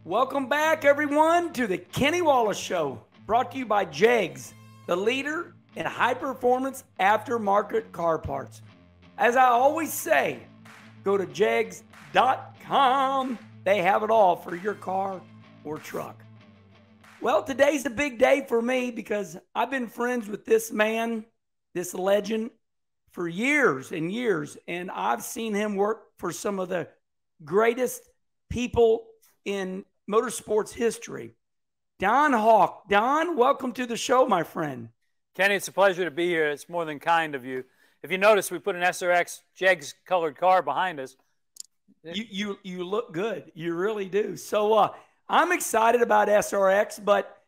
Welcome back, everyone, to the Kenny Wallace Show, brought to you by JEGS, the leader in high-performance aftermarket car parts. As I always say, go to jegs.com. They have it all for your car or truck. Well, today's a big day for me because I've been friends with this man, this legend, for years and years, and I've seen him work for some of the greatest people in motorsports history. Don Hawk. Don, welcome to the show, my friend. Kenny, it's a pleasure to be here. It's more than kind of you. If you notice, we put an SRX JEGS colored car behind us. You look good. You really do. So I'm excited about SRX, but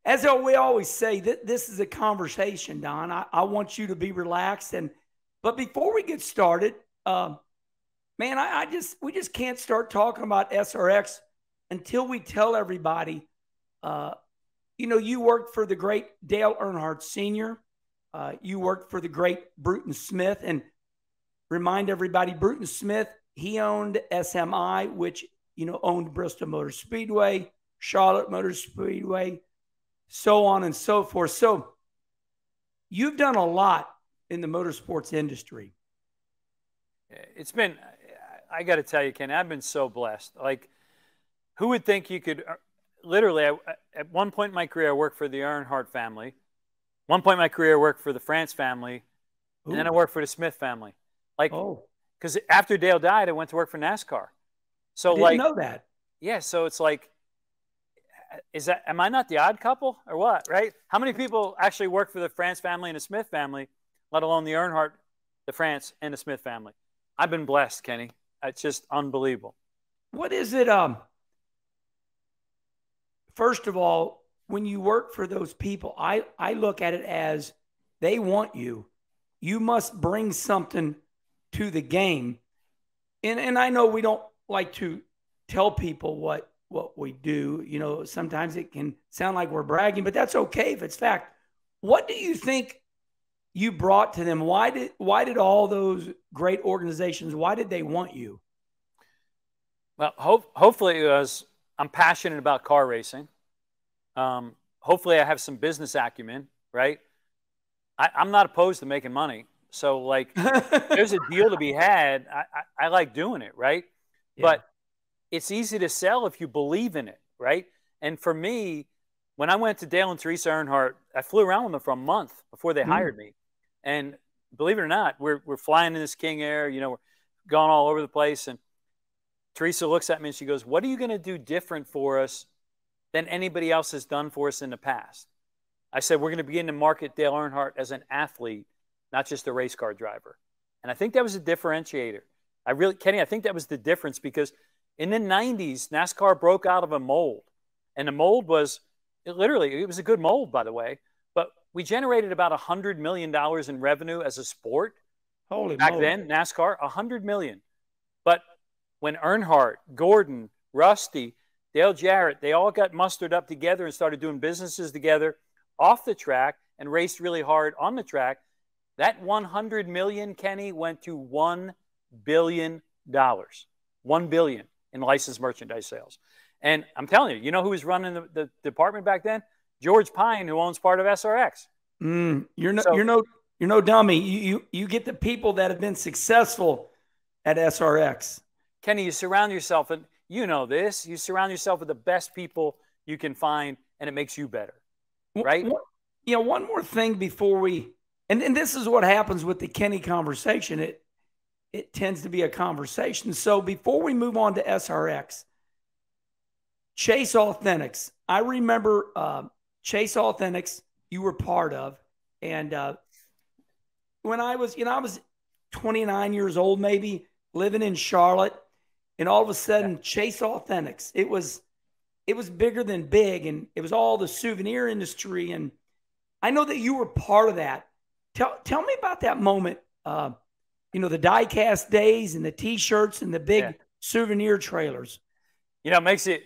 as we always say, this is a conversation, Don. I want you to be relaxed. But before we get started, man, we just can't start talking about SRX until we tell everybody, you worked for the great Dale Earnhardt Sr. You worked for the great Bruton Smith. And remind everybody, Bruton Smith, he owned SMI, which, owned Bristol Motor Speedway, Charlotte Motor Speedway, so on and so forth. So you've done a lot in the motorsports industry. It's been, I got to tell you, Ken, I've been so blessed. Like, who would think you could, literally, at one point in my career, I worked for the Earnhardt family. One point in my career, I worked for the France family. Ooh. And then I worked for the Smith family. Like, because after Dale died, I went to work for NASCAR. So, I didn't know that. Yeah, so it's like, am I not the odd couple or what, right? How many people actually work for the France family and the Smith family, let alone the Earnhardt, the France, and the Smith family? I've been blessed, Kenny. It's just unbelievable. What is it? First of all, when you work for those people, I look at it as they want you. You must bring something to the game. And I know we don't like to tell people what we do. Sometimes it can sound like we're bragging, but that's okay if it's fact. What do you think you brought to them? Why did all those great organizations, why did they want you? Well, hopefully it was, I'm passionate about car racing. Hopefully I have some business acumen, right? I'm not opposed to making money. So, like, there's a deal to be had. I like doing it, right? Yeah. But it's easy to sell if you believe in it, right? And for me, when I went to Dale and Teresa Earnhardt, I flew around with them for a month before they hired me. And believe it or not, we're flying in this King Air, we're going all over the place. And Teresa looks at me and she goes, "What are you going to do different for us than anybody else has done for us in the past?" I said, "We're going to begin to market Dale Earnhardt as an athlete, not just a race car driver." And I think that was a differentiator. Kenny, I think that was the difference, because in the 90s, NASCAR broke out of a mold. And the mold was, it was a good mold, by the way, but we generated about $100 million in revenue as a sport. Holy Back moly. then, NASCAR, $100 million. But when Earnhardt, Gordon, Rusty, Dale Jarrett, they all got mustered up together and started doing businesses together off the track and raced really hard on the track, that $100 million, Kenny, went to $1 billion. $1 billion in licensed merchandise sales. And I'm telling you, you know who was running the department back then? George Pine, who owns part of SRX. You're no dummy. You get the people that have been successful at SRX. Kenny, you surround yourself, and you know this, you surround yourself with the best people you can find, and it makes you better, right? One more thing before we, and this is what happens with the Kenny conversation. It tends to be a conversation. So before we move on to SRX, Chase Authentics. I remember Chase Authentics you were part of. And when I was 29 years old, maybe, living in Charlotte, and all of a sudden Chase Authentics, it was bigger than big, and it was all the souvenir industry. And I know that you were part of that. Tell me about that moment. The die-cast days and the T-shirts and the big souvenir trailers. It makes it,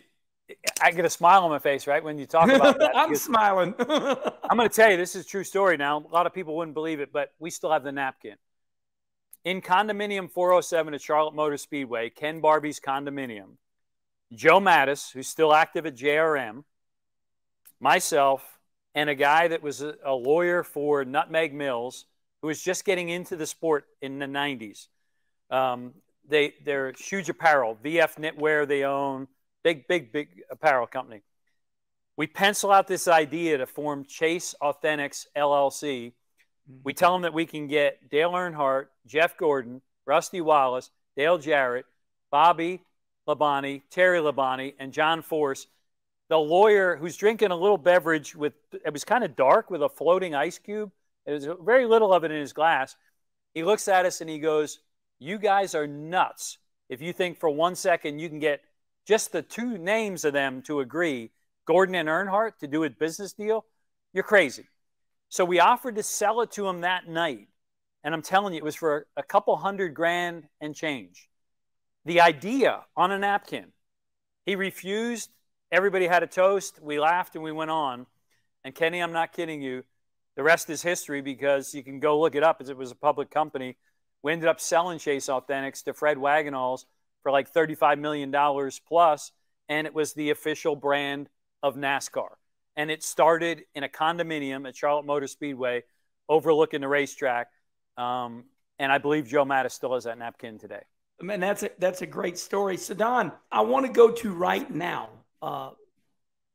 I get a smile on my face, right, when you talk about that. I'm smiling. I'm going to tell you, this is a true story now. A lot of people wouldn't believe it, but we still have the napkin. In Condominium 407 at Charlotte Motor Speedway, Ken Barbie's condominium, Joe Mattis, who's still active at JRM, myself, and a guy that was a lawyer for Nutmeg Mills, who was just getting into the sport in the 90s. They're huge apparel, VF Knitwear they own, big apparel company. We pencil out this idea to form Chase Authentics LLC. We tell them that we can get Dale Earnhardt, Jeff Gordon, Rusty Wallace, Dale Jarrett, Bobby Labonte, Terry Labonte, and John Force, the lawyer who's drinking a little beverage with, it was kind of dark with a floating ice cube. There's very little of it in his glass. He looks at us and he goes, "You guys are nuts if you think for 1 second you can get just the two names of them to agree, Gordon and Earnhardt, to do a business deal. You're crazy." So we offered to sell it to him that night. And I'm telling you, it was for a couple $100,000 and change. The idea on a napkin. He refused. Everybody had a toast. We laughed and we went on. And Kenny, I'm not kidding you. The rest is history because you can go look it up as it was a public company. We ended up selling Chase Authentics to Fred Wagenhals for like $35 million plus. And it was the official brand of NASCAR. And it started in a condominium at Charlotte Motor Speedway overlooking the racetrack. And I believe Joe Mattis still has that napkin today. Man, that's a great story. So, Don, I want to go to right now.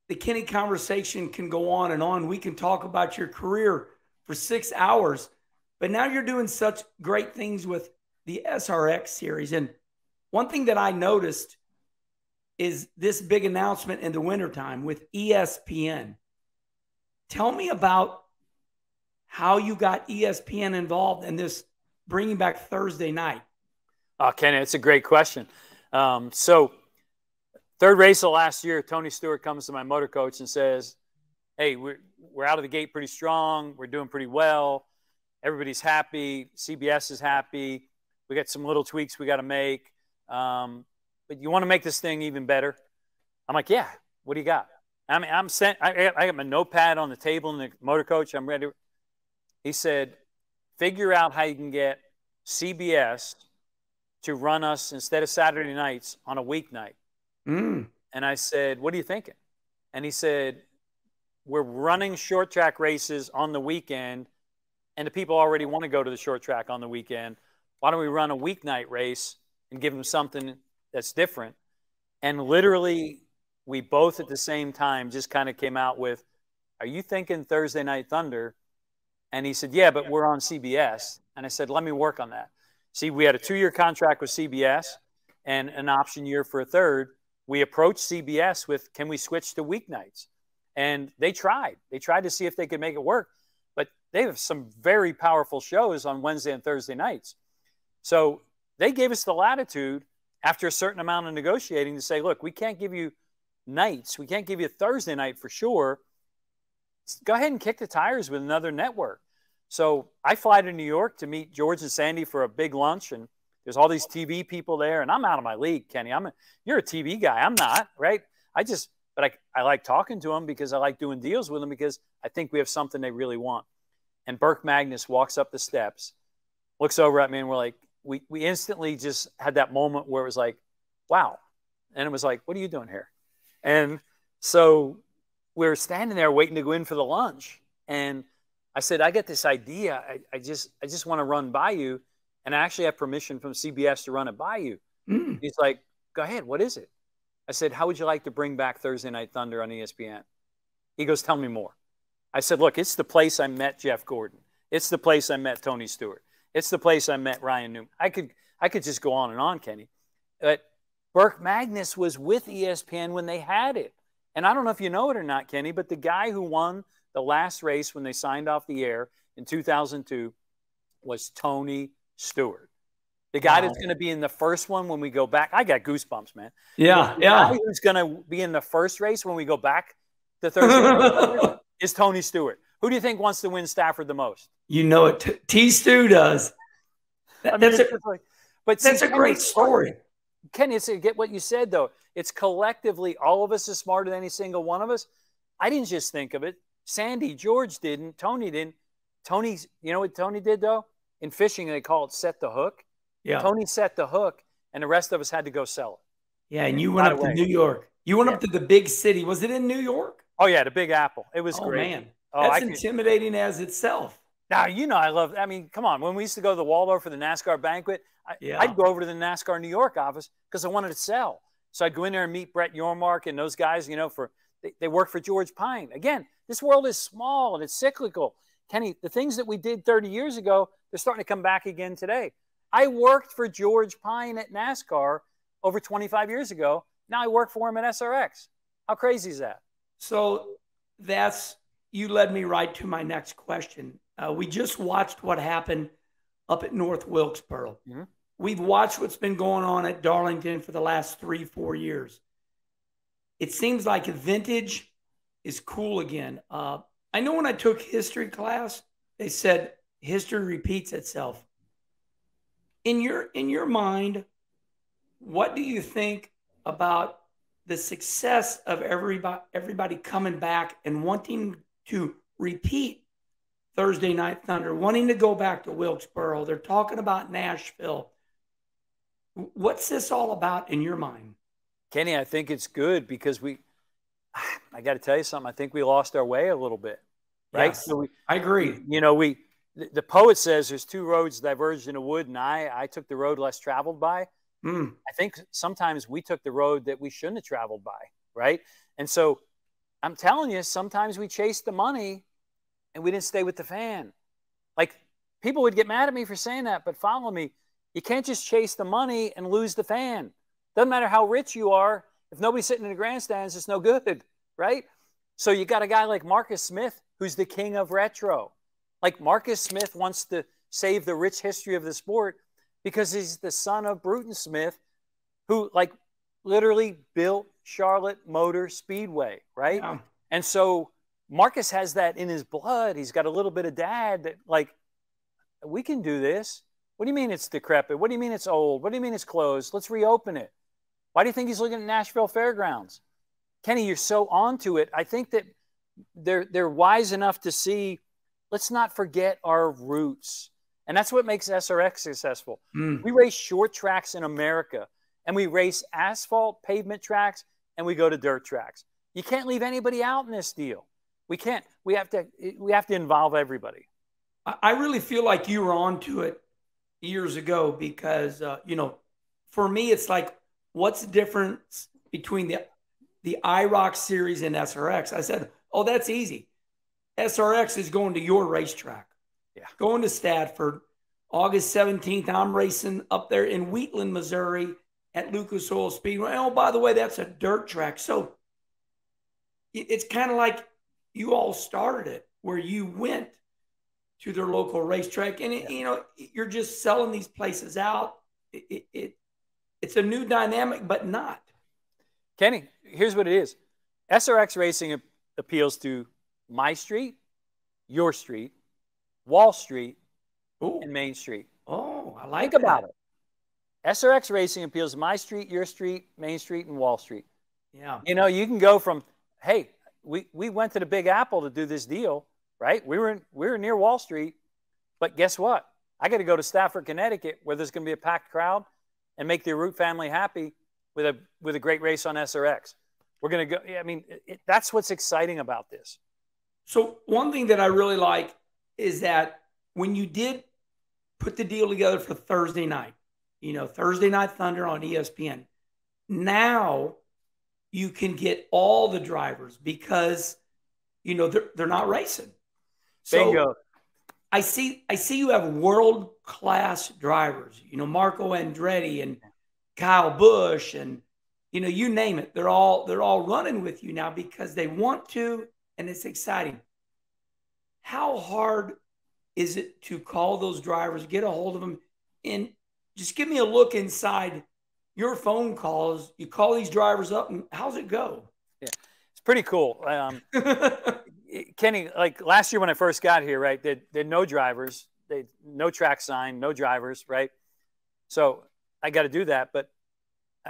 The Kenny conversation can go on and on. We can talk about your career for 6 hours. But now you're doing such great things with the SRX series. And one thing that I noticed is this big announcement in the wintertime with ESPN. Tell me about how you got ESPN involved in this bringing back Thursday night. Oh, Kenny, it's a great question. So third race of last year, Tony Stewart comes to my motor coach and says, "Hey, we're out of the gate pretty strong. We're doing pretty well. Everybody's happy. CBS is happy. We got some little tweaks we got to make. But you want to make this thing even better?" I'm like, "Yeah, what do you got?" I mean, I got my notepad on the table in the motor coach. I'm ready. He said, "Figure out how you can get CBS to run us instead of Saturday nights on a weeknight." And I said, "What are you thinking?" And he said, "We're running short track races on the weekend, and the people already want to go to the short track on the weekend. Why don't we run a weeknight race and give them something that's different?" And literally, we both at the same time just kind of came out with, "Are you thinking Thursday Night Thunder?" And he said, "Yeah, but we're on CBS." And I said, "Let me work on that." See, we had a 2-year contract with CBS and an option year for a third. We approached CBS with, "Can we switch to weeknights?" And they tried. They tried to see if they could make it work. But they have some very powerful shows on Wednesday and Thursday nights. So they gave us the latitude after a certain amount of negotiating to say, "Look, we can't give you nights. We can't give you Thursday night for sure. Go ahead and kick the tires with another network." So I fly to New York to meet George and Sandy for a big lunch, and there's all these TV people there, and I'm out of my league, Kenny. You're a TV guy. I'm not, right? But I like talking to them because I like doing deals with them because I think we have something they really want. And Burke Magnus walks up the steps, looks over at me, and we're like, we instantly just had that moment where it was like, wow. And it was like, "What are you doing here?" And so we were standing there waiting to go in for the lunch. And I said, "I get this idea. I just want to run by you. And I actually have permission from CBS to run it by you." He's like, "Go ahead. What is it?" I said, "How would you like to bring back Thursday Night Thunder on ESPN?" He goes, "Tell me more." I said, "Look, it's the place I met Jeff Gordon. It's the place I met Tony Stewart. It's the place I met Ryan Newman." I could just go on and on, Kenny. But Burke Magnus was with ESPN when they had it. And I don't know if you know it or not, Kenny, but the guy who won the last race when they signed off the air in 2002 was Tony Stewart. The guy that's going to be in the first one when we go back. I got goosebumps, man. Yeah, the guy who's going to be in the first race when we go back to Thursday is Tony Stewart. Who do you think wants to win Stafford the most? You know it. T-Stu does. That's a great story. Kenny, get what you said, though. It's collectively, all of us is smarter than any single one of us. I didn't just think of it. Sandy, George didn't. Tony didn't. You know what Tony did, though? In fishing, they call it set the hook. Yeah. Tony set the hook, and the rest of us had to go sell it. Yeah, and you went Right up to away. New York. You went Yeah. up to the big city. Was it in New York? Oh yeah, the Big Apple. It was Oh great. man, Oh, that's I could. intimidating as itself. Now I love. I mean, come on. When we used to go to the Waldorf for the NASCAR banquet, Yeah. I'd go over to the NASCAR New York office because I wanted to sell. So I'd go in there and meet Brett Yormark and those guys. They work for George Pine. Again, this world is small and it's cyclical. Kenny, the things that we did 30 years ago, they're starting to come back again today. I worked for George Pine at NASCAR over 25 years ago. Now I work for him at SRX. How crazy is that? So you led me right to my next question. We just watched what happened up at North Wilkesboro. Mm-hmm. We've watched what's been going on at Darlington for the last 3-4 years. It seems like vintage is cool again. I know when I took history class, they said history repeats itself. In your mind, what do you think about the success of everybody coming back and wanting to repeat Thursday Night Thunder, wanting to go back to Wilkesboro? They're talking about Nashville. What's this all about in your mind? Kenny, I think it's good because I got to tell you something. I think we lost our way a little bit, right? Yes, so I agree. The poet says there's two roads diverged in a wood, and I took the road less traveled by. I think sometimes we took the road that we shouldn't have traveled by, right? And so I'm telling you, sometimes we chased the money and we didn't stay with the fan. Like, people would get mad at me for saying that, but follow me. You can't just chase the money and lose the fan. Doesn't matter how rich you are. If nobody's sitting in the grandstands, it's no good, right? So you got a guy like Marcus Smith, who's the king of retro. Like, Marcus Smith wants to save the rich history of the sport because he's the son of Bruton Smith, who literally built Charlotte Motor Speedway, right? Yeah. And so Marcus has that in his blood. He's got a little bit of dad that, we can do this. What do you mean it's decrepit? What do you mean it's old? What do you mean it's closed? Let's reopen it. Why do you think he's looking at Nashville Fairgrounds? Kenny, you're so onto it. I think that they're wise enough to see, let's not forget our roots. And that's what makes SRX successful. We race short tracks in America, and we race asphalt pavement tracks, and we go to dirt tracks. You can't leave anybody out in this deal. We can't. We have to involve everybody. I really feel like you were onto it years ago because, for me, it's like, what's the difference between the IROC series and SRX? I said, oh, that's easy. SRX is going to your racetrack. Yeah. Going to Stadford. August 17th, I'm racing up there in Wheatland, Missouri at Lucas Oil Speedway. Oh, by the way, that's a dirt track. So it's kind of like you all started it where you went to their local racetrack. And, you're just selling these places out. It's a new dynamic, but not. Kenny, here's what it is. SRX Racing appeals to my street, your street, Wall Street, and Main Street. Oh, I like Think about it. SRX Racing appeals to my street, your street, Main Street, and Wall Street. Yeah. You can go from, hey, we went to the Big Apple to do this deal, right? We were near Wall Street, but guess what? I got to go to Stafford, Connecticut, where there's going to be a packed crowd, and make the Root family happy with a great race on SRX. We're going to go. I mean, that's what's exciting about this. So one thing that I really like is that when you did put the deal together for Thursday night, Thursday Night Thunder on ESPN, now you can get all the drivers because, they're not racing. So bingo. I see you have world-class drivers, Marco Andretti and Kyle Busch and, you name it. They're all running with you now because they want to, and it's exciting. How hard is it to call those drivers, get a hold of them, and just give me a look inside your phone calls? You call these drivers up, and how's it go? Yeah, it's pretty cool. Kenny, like last year when I first got here, right, they had no drivers, no track sign, no drivers, right? So I got to do that, but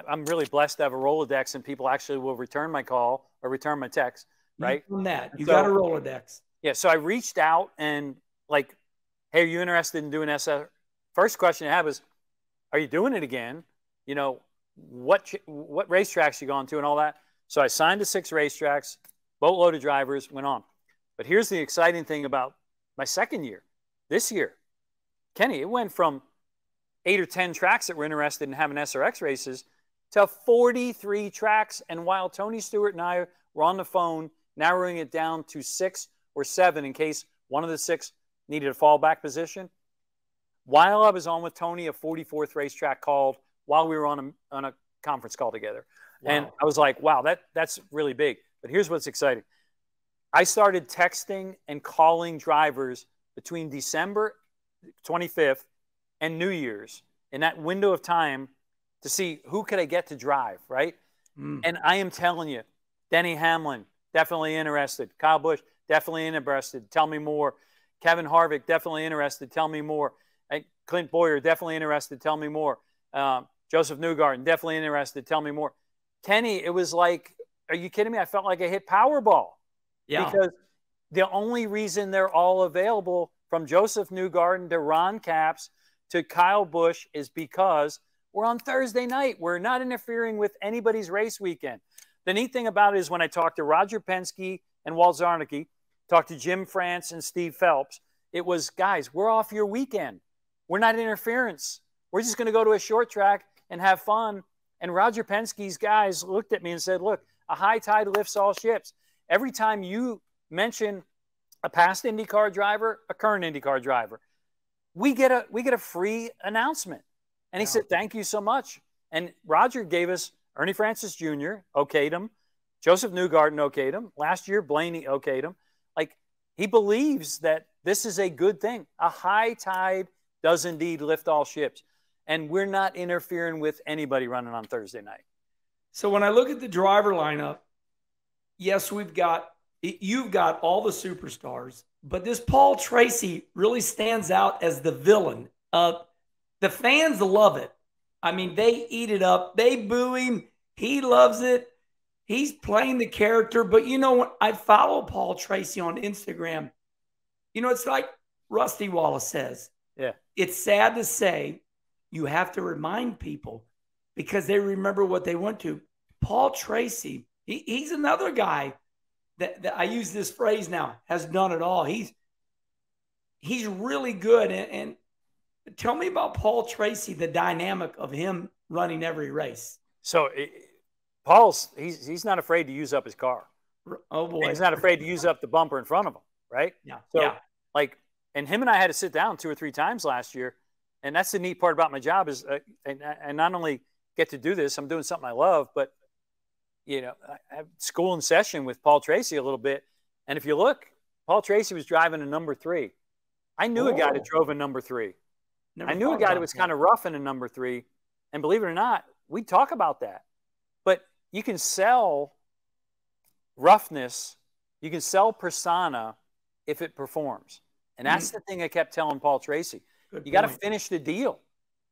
I'm really blessed to have a Rolodex, and people actually will return my call or return my text, right? You got a Rolodex. Yeah, so I reached out and hey, are you interested in doing SR? First question I had was, are you doing it again? what racetracks you gone to and all that. So I signed to 6 racetracks, boatload of drivers, went on. But here's the exciting thing about my second year. This year, Kenny, it went from 8 or 10 tracks that were interested in having SRX races to 43 tracks. And while Tony Stewart and I were on the phone, narrowing it down to 6 or 7 in case one of the 6 needed a fallback position, while I was on with Tony, a 44th racetrack called while we were on a conference call together. Wow. And I was like, wow, that's really big. But here's what's exciting. I started texting and calling drivers between December 25th and New Year's in that window of time to see who could I get to drive, right? And I am telling you, Denny Hamlin, definitely interested. Kyle Busch, definitely interested. Tell me more. Kevin Harvick, definitely interested. Tell me more. Clint Boyer, definitely interested. Tell me more. Joseph Newgarden, definitely interested. Tell me more. Kenny, it was like, are you kidding me? I felt like I hit Powerball. Yeah. Because the only reason they're all available, from Joseph Newgarden to Ron Capps to Kyle Busch, is because we're on Thursday night. We're not interfering with anybody's race weekend. The neat thing about it is when I talked to Roger Penske and Walt Zarnicki, talked to Jim France and Steve Phelps, it was, guys, we're off your weekend. We're not interference. We're just going to go to a short track and have fun. And Roger Penske's guys looked at me and said, look, a high tide lifts all ships. Every time you mention a past IndyCar driver, a current IndyCar driver, we get a free announcement. And he said, thank you so much. And Roger gave us Ernie Francis Jr., okayed him. Joseph Newgarden okayed him. Last year, Blaney okayed him. Like, he believes that this is a good thing. A high tide does indeed lift all ships. And we're not interfering with anybody running on Thursday night. So when I look at the driver lineup, yes, you've got all the superstars, but this Paul Tracy really stands out as the villain. The fans love it. I mean, they eat it up. They boo him. He loves it. He's playing the character. But, you know, when I follow Paul Tracy on Instagram, you know, it's like Rusty Wallace says. Yeah. It's sad to say you have to remind people because they remember what they went to. Paul Tracy, he's another guy that I use this phrase now, has done it all. He's really good. And tell me about Paul Tracy, the dynamic of him running every race. So he's not afraid to use up his car. Oh boy. He's not afraid to use up the bumper in front of him, right? Yeah. So yeah. Like, and him and I had to sit down 2 or 3 times last year. And that's the neat part about my job is, and not only get to do this, I'm doing something I love, but, you know, I have school in session with Paul Tracy a little bit. And if you look, Paul Tracy was driving a number 3. I knew a guy that drove a number 3. I knew a guy that was kind of rough in a number 3. And believe it or not, we talk about that. But you can sell roughness, you can sell persona if it performs. And that's the thing I kept telling Paul Tracy. You got to finish the deal.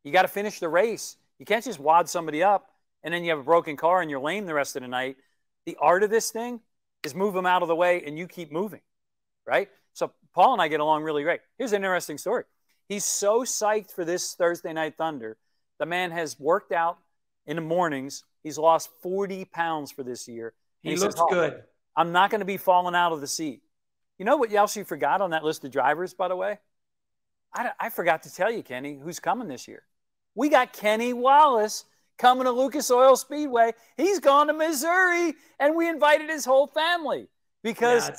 You got to finish the race. You can't just wad somebody up and then you have a broken car and you're lame the rest of the night. The art of this thing is move them out of the way and you keep moving, right? So Paul and I get along really great. Here's an interesting story. He's so psyched for this Thursday Night Thunder. The man has worked out in the mornings. He's lost 40 pounds for this year. He looks good. I'm not going to be falling out of the seat. You know what else you forgot on that list of drivers, by the way? I forgot to tell you, Kenny, who's coming this year. We got Kenny Wallace coming to Lucas Oil Speedway. He's gone to Missouri, and we invited his whole family because,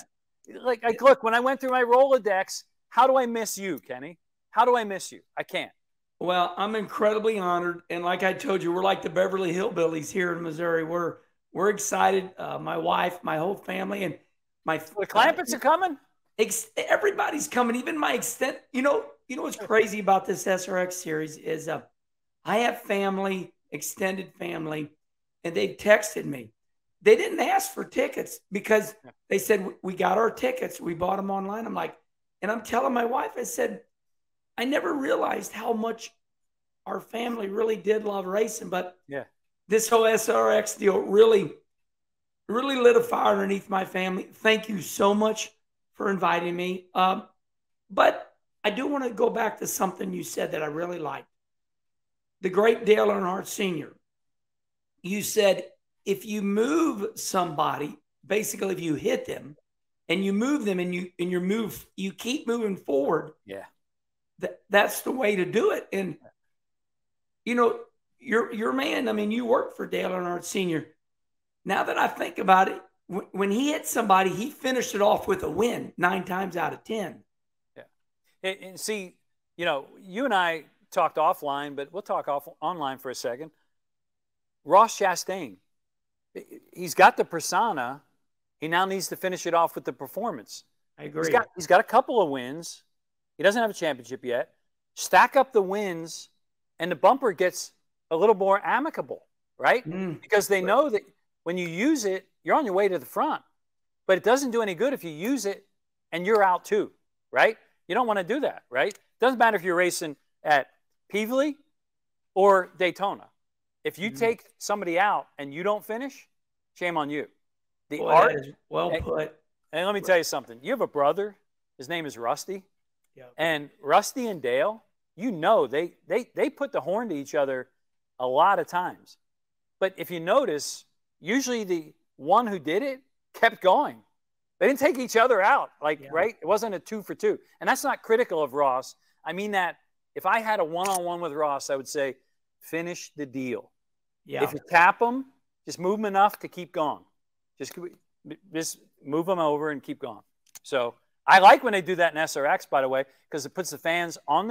like, look, when I went through my Rolodex, how do I miss you, Kenny? How do I miss you? I can't. Well, I'm incredibly honored, and like I told you, we're like the Beverly Hillbillies here in Missouri. We're excited. My wife, my whole family, and the Clampetts are coming. Everybody's coming. Even my extent. You know what's crazy about this SRX series is I have family, extended family, and they texted me. They didn't ask for tickets because they said, we got our tickets. We bought them online. I'm like, and I'm telling my wife, I said, I never realized how much our family really did love racing. But this whole SRX deal really lit a fire underneath my family. Thank you so much for inviting me. But I do want to go back to something you said that I really liked. The great Dale Earnhardt Sr. you said if you move somebody, basically if you hit them and you move them and you keep moving forward. Yeah. That's the way to do it. And you know, your man, I mean, you worked for Dale Earnhardt Sr. Now that I think about it, when he hit somebody, he finished it off with a win 9 times out of 10. Yeah. And see, you know, you and I talked offline, but we'll talk online for a second. Ross Chastain, he's got the persona. He now needs to finish it off with the performance. I agree. He's got a couple of wins. He doesn't have a championship yet. Stack up the wins, and the bumper gets a little more amicable, right? Because they know that when you use it, you're on your way to the front. But it doesn't do any good if you use it and you're out too, right? You don't want to do that, right? Doesn't matter if you're racing at Peevely or Daytona. If you take somebody out and you don't finish, shame on you. The art is well put. And let me tell you something. You have a brother. His name is Rusty. Yeah. And Rusty and Dale, you know, they put the horn to each other a lot of times. But if you notice, usually the one who did it kept going. They didn't take each other out, right? It wasn't a 2 for 2. And that's not critical of Ross. I mean that if I had a one-on-one with Ross, I would say, finish the deal. Yeah. If you tap them, just move them enough to keep going. Just move them over and keep going. So I like when they do that in SRX, by the way, because it puts the fans on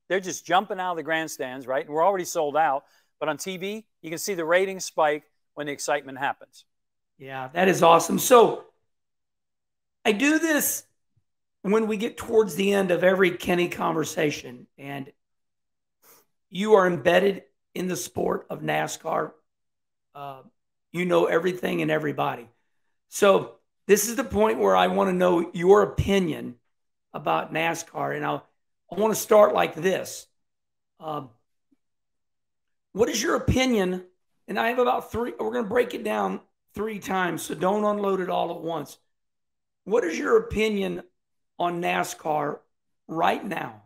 they're just jumping out of the grandstands, right? And we're already sold out. But on TV, you can see the ratings spike when the excitement happens. Yeah, that is awesome. So I do this when we get towards the end of every Kenny conversation, and you are embedded in the sport of NASCAR. You know everything and everybody. So this is the point where I want to know your opinion about NASCAR. And I want to start like this. What is your opinion? And I have about 3, we're going to break it down 3 times, so don't unload it all at once. What is your opinion on NASCAR right now?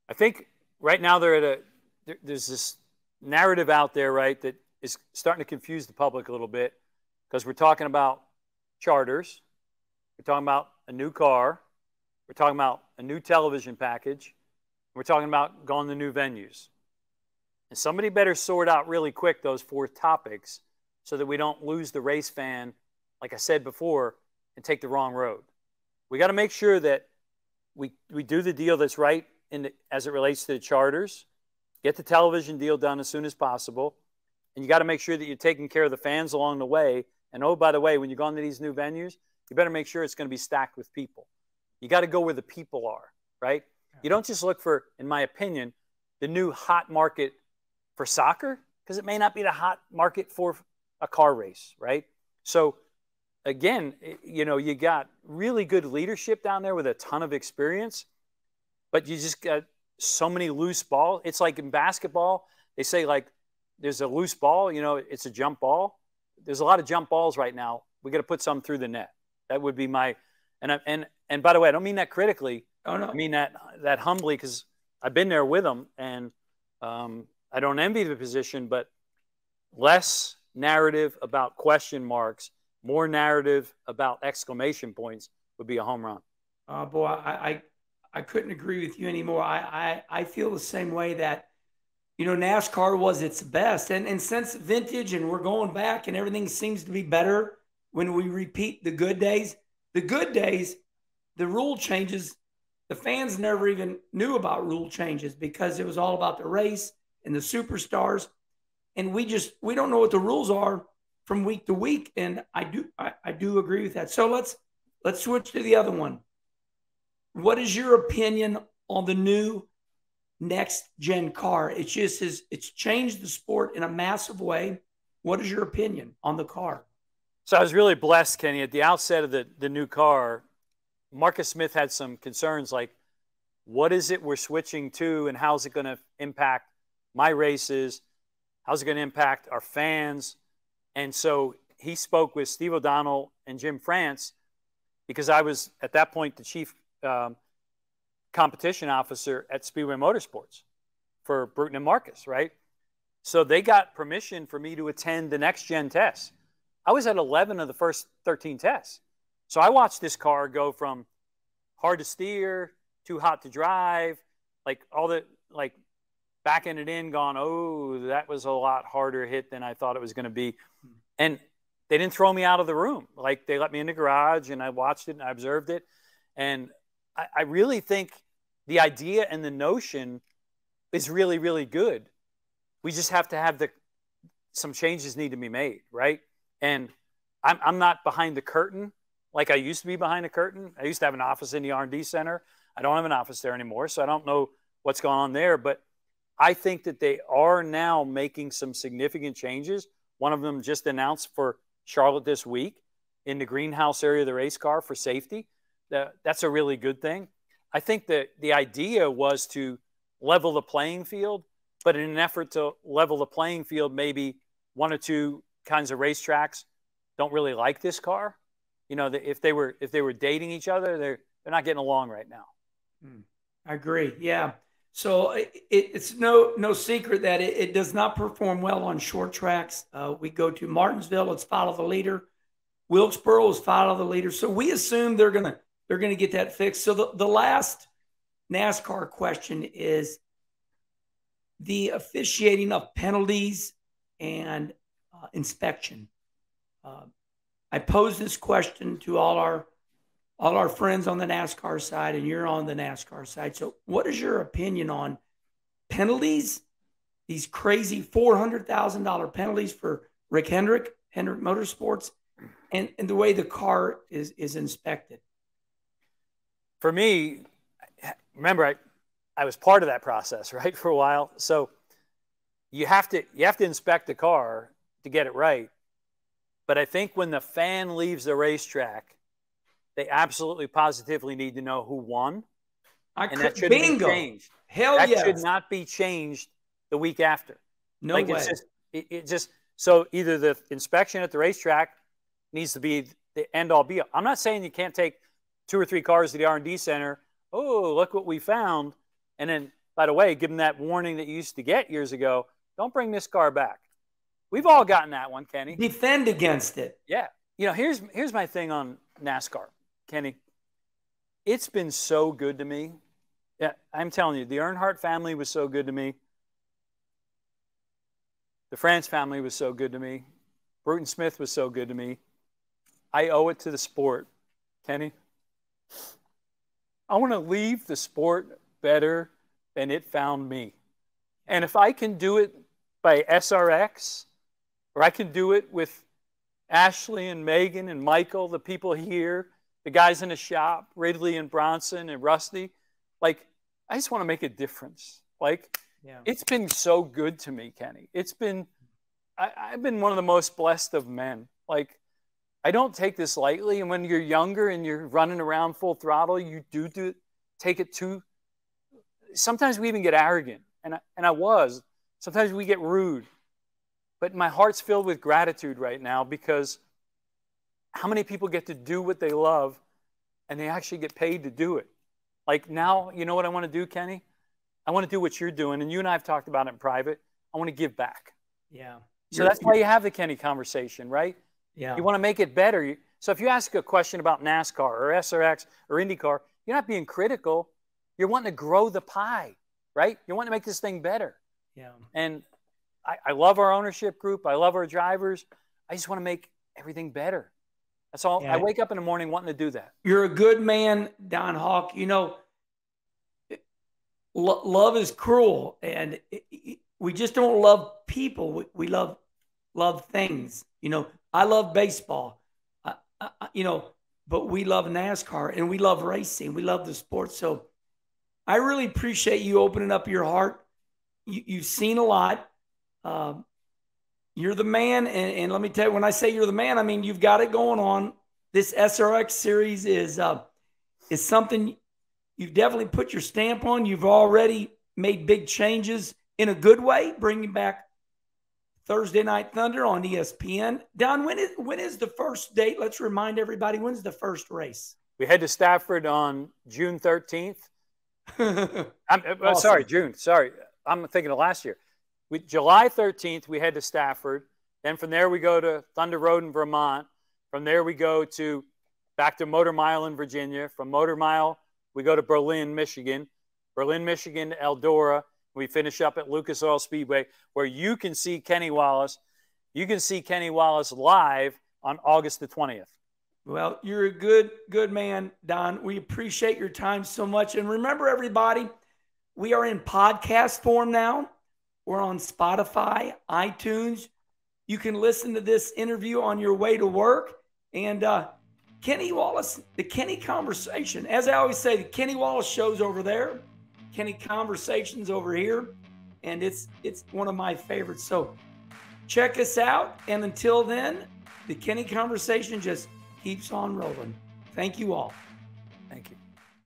I think right now there's this narrative out there, right, that is starting to confuse the public a little bit, because we're talking about charters, we're talking about a new car, we're talking about a new television package, we're talking about going to new venues. And somebody better sort out really quick those 4 topics so that we don't lose the race fan, like I said before, and take the wrong road. We got to make sure that we do the deal that's right as it relates to the charters, get the television deal done as soon as possible, and you got to make sure that you're taking care of the fans along the way. And oh, by the way, when you go into these new venues, you better make sure it's going to be stacked with people. You got to go where the people are, right? You don't just look for, in my opinion, the new hot market for soccer, because it may not be the hot market for a car race, right? So again, you know, you got really good leadership down there with a ton of experience, but you just got so many loose balls. It's like in basketball, they say like there's a loose ball, you know, it's a jump ball. There's a lot of jump balls right now. We got to put some through the net. That would be my, and by the way, I don't mean that critically. Oh, no. I mean that humbly, because I've been there with them, and I don't envy the position, but less narrative about question marks, more narrative about exclamation points would be a home run. Boy, I couldn't agree with you anymore. I feel the same way that, you know, NASCAR was its best. And since vintage and we're going back and everything seems to be better when we repeat the good days, the rule changes, the fans never even knew about rule changes because it was all about the race and the superstars. And we don't know what the rules are from week to week. And I do agree with that. So let's switch to the other one. What is your opinion on the new next gen car? It's changed the sport in a massive way. What is your opinion on the car? So I was really blessed, Kenny, at the outset of the new car. Marcus Smith had some concerns like, what is it we're switching to, and how's it going to impact my races? How's it going to impact our fans? And so he spoke with Steve O'Donnell and Jim France, because I was at that point the chief competition officer at Speedway Motorsports for Bruton and Marcus, right? So they got permission for me to attend the next gen tests. I was at 11 of the first 13 tests. So I watched this car go from hard to steer, too hot to drive, like all the, like backing it in, gone, oh, that was a lot harder hit than I thought it was going to be. And they didn't throw me out of the room. Like, they let me in the garage, and I watched it and I observed it. And I really think the idea and the notion is really, really good. We just have to have some changes need to be made, right? And I'm not behind the curtain like I used to be behind the curtain. I used to have an office in the R&D center. I don't have an office there anymore, so I don't know what's going on there. But I think that they are now making some significant changes. One of them just announced for Charlotte this week in the greenhouse area of the race car for safety. That's a really good thing. I think that the idea was to level the playing field, but in an effort to level the playing field, maybe one or two kinds of racetracks don't really like this car. You know, if they were dating each other, they're not getting along right now. I agree. Yeah. So it's no secret that it does not perform well on short tracks. We go to Martinsville, it's follow the leader. Wilkesboro is follow the leader. So we assume they're gonna get that fixed. So the last NASCAR question is the officiating of penalties and inspection. I pose this question to all our friends on the NASCAR side, and you're on the NASCAR side. So what is your opinion on penalties, these crazy $400,000 penalties for Rick Hendrick Motorsports, and the way the car is inspected? For me, remember, I was part of that process, right, for a while. So you have to inspect the car to get it right. But I think when the fan leaves the racetrack, they absolutely positively need to know who won. And that shouldn't be changed. Hell that yes. should not be changed the week after. No way. It's just so either the inspection at the racetrack needs to be the end all be all. I'm not saying you can't take 2 or 3 cars to the R&D center. Oh, look what we found. And then, by the way, give them that warning that you used to get years ago. Don't bring this car back. We've all gotten that one, Kenny. Defend against it. Yeah. You know, here's my thing on NASCAR, Kenny. It's been so good to me. Yeah, I'm telling you, the Earnhardt family was so good to me. The France family was so good to me. Bruton Smith was so good to me. I owe it to the sport, Kenny. I want to leave the sport better than it found me. And if I can do it by SRX, or I can do it with Ashley and Megan and Michael, the people here, the guys in the shop, Ridley and Bronson and Rusty, like, I just want to make a difference. Like, It's been so good to me, Kenny. I've been one of the most blessed of men. Like, I don't take this lightly. And when you're younger and you're running around full throttle, you take it too. Sometimes we even get arrogant. And I was. Sometimes we get rude. But my heart's filled with gratitude right now, because how many people get to do what they love and they actually get paid to do it? Like, now, you know what I want to do, Kenny? I want to do what you're doing. And you and I have talked about it in private. I want to give back. Yeah. So that's why you have the Kenny conversation, right? Yeah. You want to make it better. So if you ask a question about NASCAR or SRX or IndyCar, you're not being critical. You're wanting to grow the pie, right? You want to make this thing better. Yeah. And I love our ownership group. I love our drivers. I just want to make everything better. That's all. Yeah. I wake up in the morning wanting to do that. You're a good man, Don Hawk. You know, love is cruel, and we just don't love people. We love things. You know, I love baseball, you know, but we love NASCAR and we love racing. We love the sport. So I really appreciate you opening up your heart. You've seen a lot. You're the man. And let me tell you, when I say you're the man, I mean, you've got it going on. This SRX series is something you've definitely put your stamp on. You've already made big changes in a good way, bringing back Thursday Night Thunder on ESPN. Don, when is the first date? Let's remind everybody, when's the first race? We head to Stafford on June 13th. Awesome. June. Sorry. I'm thinking of last year. July 13th, we head to Stafford. Then from there, we go to Thunder Road in Vermont. From there, we go back to Motor Mile in Virginia. From Motor Mile, we go to Berlin, Michigan. Berlin, Michigan to Eldora. We finish up at Lucas Oil Speedway, where you can see Kenny Wallace. You can see Kenny Wallace live on August the 20th. Well, you're a good man, Don. We appreciate your time so much. And remember, everybody, we are in podcast form now. We're on Spotify, iTunes. You can listen to this interview on your way to work. And Kenny Wallace, the Kenny Conversation. As I always say, the Kenny Wallace show's over there. Kenny Conversations over here. And it's one of my favorites. So check us out. And until then, the Kenny Conversation just keeps on rolling. Thank you all. Thank you.